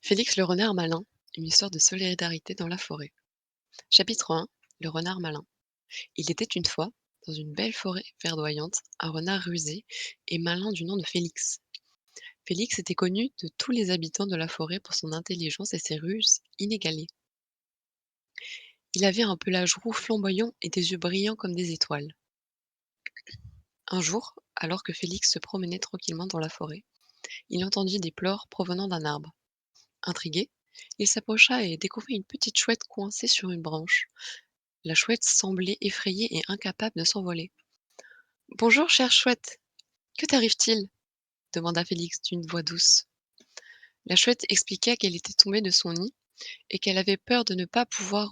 Félix le renard malin, une histoire de solidarité dans la forêt. Chapitre 1. Le renard malin. Il était une fois, dans une belle forêt verdoyante, un renard rusé et malin du nom de Félix. Félix était connu de tous les habitants de la forêt pour son intelligence et ses ruses inégalées. Il avait un pelage roux flamboyant et des yeux brillants comme des étoiles. Un jour, alors que Félix se promenait tranquillement dans la forêt, il entendit des pleurs provenant d'un arbre. Intrigué, il s'approcha et découvrit une petite chouette coincée sur une branche. La chouette semblait effrayée et incapable de s'envoler. «Bonjour, chère chouette, que t'arrive-t-il?» demanda Félix d'une voix douce. La chouette expliqua qu'elle était tombée de son nid et qu'elle avait peur de ne pas pouvoir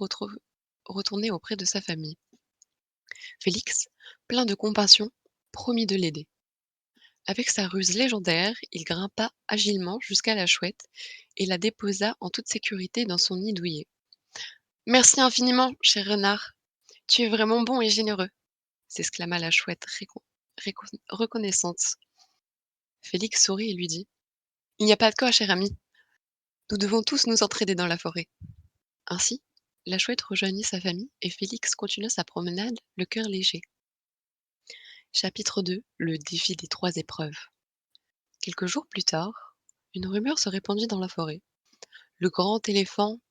retourner auprès de sa famille. Félix, plein de compassion, promit de l'aider. Avec sa ruse légendaire, il grimpa agilement jusqu'à la chouette et la déposa en toute sécurité dans son nid douillet. «Merci infiniment, cher renard, tu es vraiment bon et généreux», s'exclama la chouette reconnaissante. Félix sourit et lui dit: «Il n'y a pas de quoi, cher ami. Nous devons tous nous entraider dans la forêt.» Ainsi, la chouette rejoignit sa famille et Félix continua sa promenade, le cœur léger. Chapitre 2. Le défi des 3 épreuves. Quelques jours plus tard, une rumeur se répandit dans la forêt. Le grand éléphant,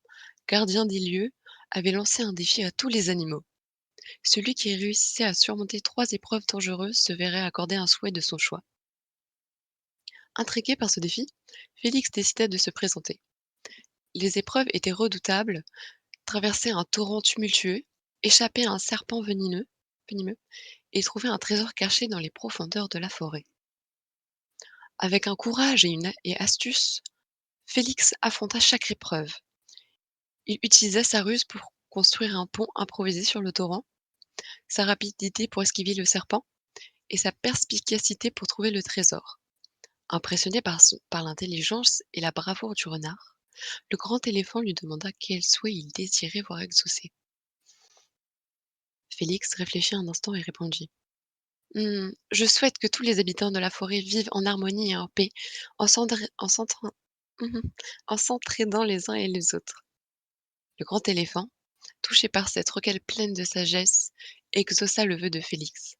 gardien des lieux, avait lancé un défi à tous les animaux. Celui qui réussissait à surmonter 3 épreuves dangereuses se verrait accorder un souhait de son choix. Intrigué par ce défi, Félix décida de se présenter. Les épreuves étaient redoutables: traverser un torrent tumultueux, échapper à un serpent venimeux et trouver un trésor caché dans les profondeurs de la forêt. Avec un courage et astuce, Félix affronta chaque épreuve. Il utilisa sa ruse pour construire un pont improvisé sur le torrent, sa rapidité pour esquiver le serpent et sa perspicacité pour trouver le trésor. Impressionné par l'intelligence et la bravoure du renard, le grand éléphant lui demanda quel souhait il désirait voir exaucé. Félix réfléchit un instant et répondit: Je souhaite que tous les habitants de la forêt vivent en harmonie et en paix, en s'endra mmh en s'entraidant les uns et les autres.» Le grand éléphant, touché par cette requête pleine de sagesse, exauça le vœu de Félix.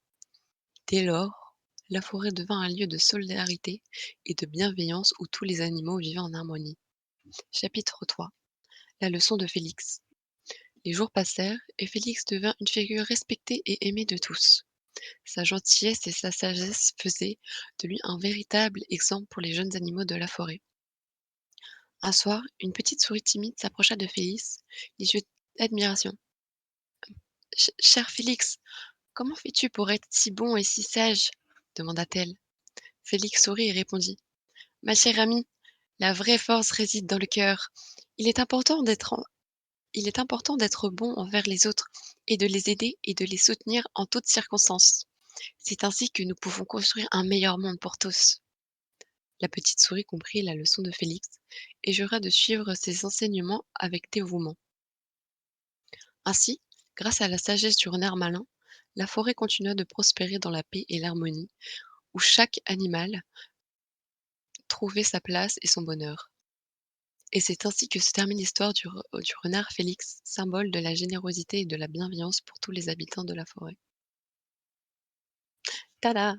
Dès lors, la forêt devint un lieu de solidarité et de bienveillance où tous les animaux vivaient en harmonie. Chapitre 3. La leçon de Félix. Les jours passèrent et Félix devint une figure respectée et aimée de tous. Sa gentillesse et sa sagesse faisaient de lui un véritable exemple pour les jeunes animaux de la forêt. Un soir, une petite souris timide s'approcha de Félix, les yeux d'admiration. Cher Félix, comment fais-tu pour être si bon et si sage?» demanda-t-elle. Félix sourit et répondit: «Ma chère amie, la vraie force réside dans le cœur. Il est important d'être Il est important d'être bon envers les autres et de les aider et de les soutenir en toutes circonstances. C'est ainsi que nous pouvons construire un meilleur monde pour tous.» La petite souris comprit la leçon de Félix et jura de suivre ses enseignements avec dévouement. Ainsi, grâce à la sagesse du renard malin, la forêt continua de prospérer dans la paix et l'harmonie, où chaque animal trouvait sa place et son bonheur. Et c'est ainsi que se termine l'histoire du renard Félix, symbole de la générosité et de la bienveillance pour tous les habitants de la forêt. Tada!